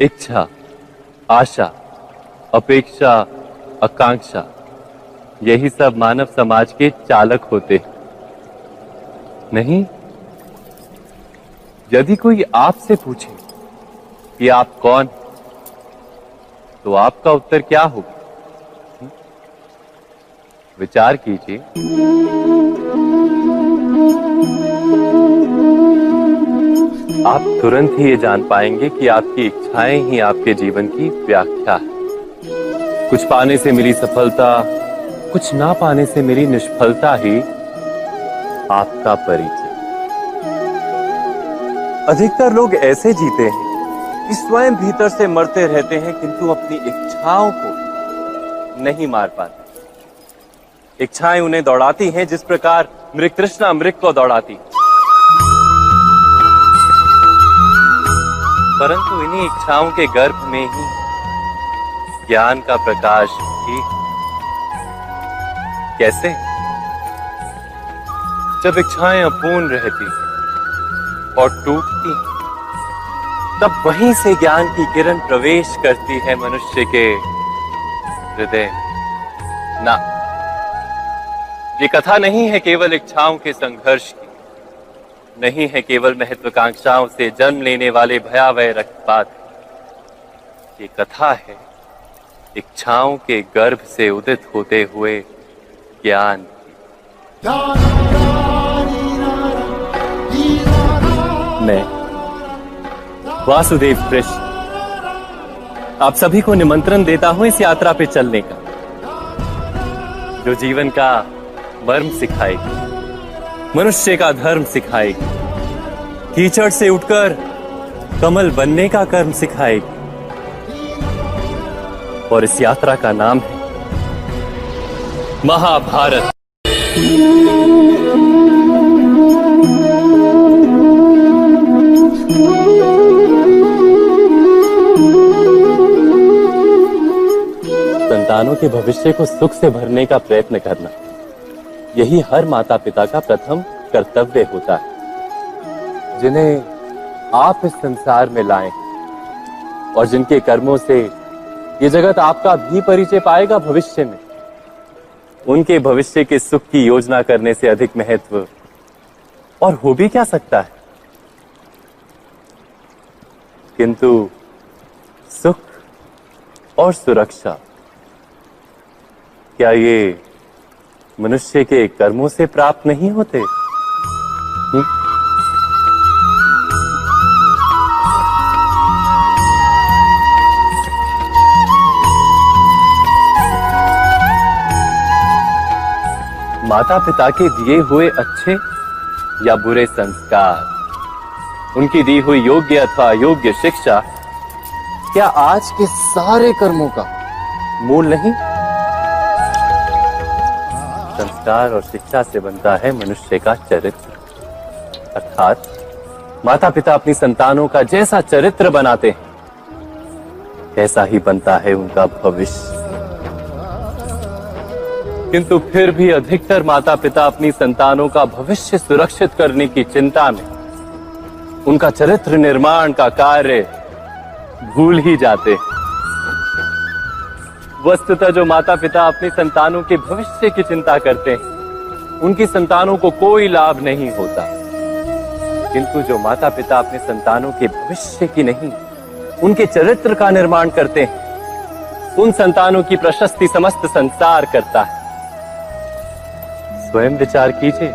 इच्छा, आशा, अपेक्षा, आकांक्षा, यही सब मानव समाज के चालक होते हैं। नहीं, यदि कोई आपसे पूछे कि आप कौन, तो आपका उत्तर क्या होगा? विचार कीजिए। आप तुरंत ही ये जान पाएंगे कि आपकी इच्छाएं ही आपके जीवन की व्याख्या है। कुछ पाने से मिली सफलता, कुछ ना पाने से मिली निष्फलता ही आपका परिचय। अधिकतर लोग ऐसे जीते हैं कि स्वयं भीतर से मरते रहते हैं, किंतु अपनी इच्छाओं को नहीं मार पाते। इच्छाएं उन्हें दौड़ाती हैं जिस प्रकार मृग तृष्णा मृग को दौड़ाती। परंतु इन्हीं इच्छाओं के गर्भ में ही ज्ञान का प्रकाश भी। कैसे? जब इच्छाएं अपूर्ण रहती और टूटती, तब वहीं से ज्ञान की किरण प्रवेश करती है मनुष्य के हृदय। ना, ये कथा नहीं है केवल इच्छाओं के संघर्ष की, नहीं है केवल महत्वाकांक्षाओं से जन्म लेने वाले भयावह रक्तपात। ये कथा है इच्छाओं के गर्भ से उदित होते हुए ज्ञान की। मैं वासुदेव कृष्ण आप सभी को निमंत्रण देता हूं इस यात्रा पे चलने का, जो जीवन का मर्म सिखाएगी, मनुष्य का धर्म सिखाएगी, कीचड़ से उठकर कमल बनने का कर्म सिखाएगी। और इस यात्रा का नाम है महाभारत। संतानों के भविष्य को सुख से भरने का प्रयत्न करना, यही हर माता पिता का प्रथम कर्तव्य होता है, जिन्हें आप इस संसार में लाएं और जिनके कर्मों से ये जगत आपका भी परिचय पाएगा भविष्य में। उनके भविष्य के सुख की योजना करने से अधिक महत्व और हो भी क्या सकता है। किंतु सुख और सुरक्षा, क्या ये मनुष्य के कर्मों से प्राप्त नहीं होते? माता पिता के दिए हुए अच्छे या बुरे संस्कार, उनकी दी हुई योग्य अथवा अयोग्य शिक्षा, क्या आज के सारे कर्मों का मूल नहीं? संस्कार और शिक्षा से बनता है मनुष्य का चरित्र। अर्थात माता पिता अपनी संतानों का जैसा चरित्र बनाते हैं, ऐसा ही बनता है उनका भविष्य। किंतु फिर भी अधिकतर माता पिता अपनी संतानों का भविष्य सुरक्षित करने की चिंता में उनका चरित्र निर्माण का कार्य भूल ही जाते हैं। वस्तुतः जो माता पिता अपनी संतानों के भविष्य की चिंता करते हैं, उनकी संतानों को कोई लाभ नहीं होता। किंतु जो माता पिता अपने संतानों के भविष्य की नहीं, उनके चरित्र का निर्माण करते हैं, उन संतानों की प्रशस्ति समस्त संसार करता है। स्वयं विचार कीजिए।